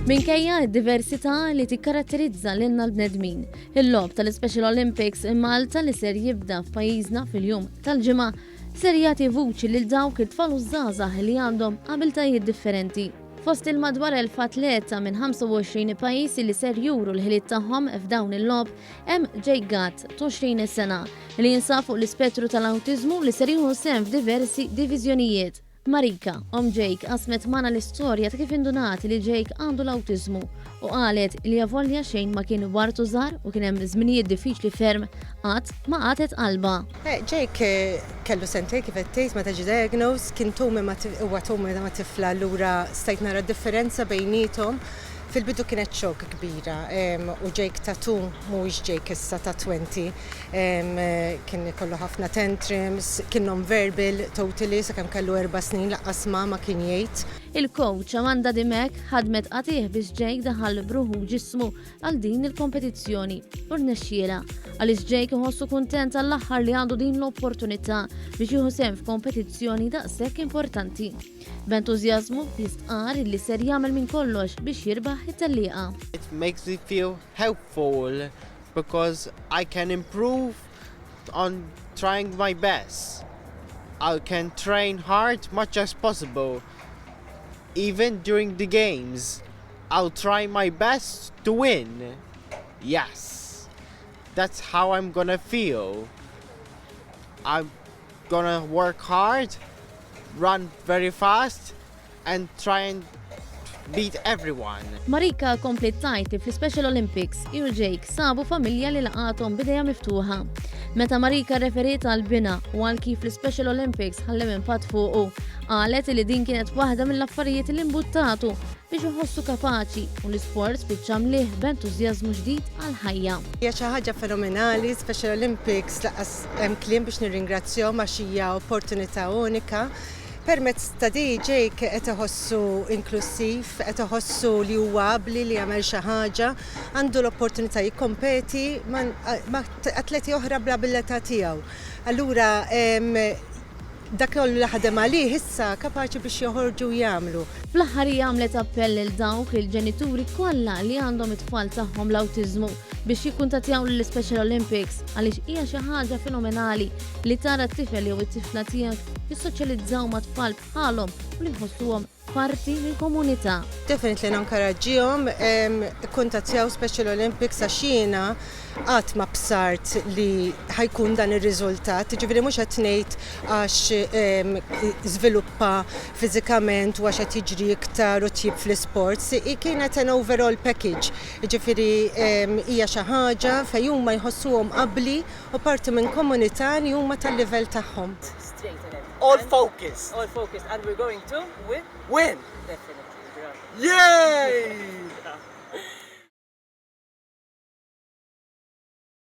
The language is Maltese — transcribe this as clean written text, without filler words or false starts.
Minkejja d-diversità li tikkaratterizza lilna l-bnedmin, il-logħob tal-Special Olympics Malta li ser jibda f'pajjiżna fil-jum tal-ġimgħa ser jagħti vuċi lil dawk it-tfal u żgħażagħ li għandhom abiltajiet differenti. Fost il-madwar 1000 atleta minn 25 pajjiż li ser juru l-ħiliet tagħhom f'dawn il-logħob hemm Jake Gatt, 20 sena, li jinsab fuq l-ispettru tal-awtiżmu li ser jieħu sehem f'diversi diviżjonijiet. Marika, Jake, qasmet magħna l-istorja ta' kif indunati li Jake għandu l-awtiżmu u qalet li avolja xejn ma kien wartu żgħar u kien hemm żminijiet diffiċli ferm qatt ma qatet qalba. Jake kellu sentej kif qed tgħid meta ġie diagnose kien tumi huwa tumi ma tifla allura stajt nara differenza bejniethom. Fil-bidu kienet xokk kbira u Jake ta' mhuwiex Jake issa ta' 20. Kien kollu ħafna tantrums, kien non-verbal totally sakemm kellu 4 snin laqqas ma kien jgħid. Il-coach Amanda Dimek ħadmet qatih biex Jake daħal bruħu ġismu għal din il-kompetizzjoni u rnexxiela għaliex Jake iħossu kuntent għall-aħħar li għandu din l-opportunità biex jieħu sehem f'kompetizzjoni daqshekk importanti. B'entużjażmu jistqar li ser jagħmel minn kollox biex jirbaħ it-tellieqa. It makes me feel helpful because I can improve on trying my best. I can train hard much as possible. Even during the games, I'll try my best to win. Yes, that's how I'm gonna feel. I'm gonna work hard, run very fast, and try and beat everyone. Marika komplet tajt li fl-Special Olympics u Jake sabu familja li laqathom bidejja miftuħa. Meta Marika referiet għal bina u għal kif l-Special Olympics ħallem impatt fuqu, qalet li din kienet waħda mill-affarijiet li imbuttatu biex iħossu kapaċi u l-isport spiċċa mlih b'entużjażmu ġdid għal ħajja. Hija xi ħaġa fenomenali, Special Olympics laqas hemm kliem biex nirringrazzjahom għax hija opportunità unika. Permezz ta' di Jake qed iħossu inklusiv, qed iħossu li huwa qabbli li jagħmel xi ħaġa, għandu l-opportunità jikkompeti ma' atleti oħra bl-abilità tiegħu. Allura dak kollu li ħadem għalih issa kapaċi biex joħorġu jagħmlu. Fl-aħħar għamlet appell lil dawk il-ġenituri kollha li għandhom it-tfal tagħhom l-awtiżmu biex jikkuntattjaw lill-Special Olympics għaliex hija xi ħaġa fenomenali li tara t-tifel jew it-tifla tiegħek jissoċjalizzaw ma' tfal bħalhom u li jħossuhom parti mill-komunità. Definitely nankoraġġihom ikkuntattjaw Special Olympics għax jiena qatt ma bsart li ħajkun dan ir-riżultat. Ġifieri mhux qed ngħid għax żviluppa fiżikament u għax qed jiġri iktar u tjib fl-isports, kienet an overall package. Ġifieri hija xi ħaġa fejn huma jħossuhom qabbli u parti minn komunità li huma tal-livell tagħhom. All focus. All focused, and we're going to win? Win! Definitely. Yay!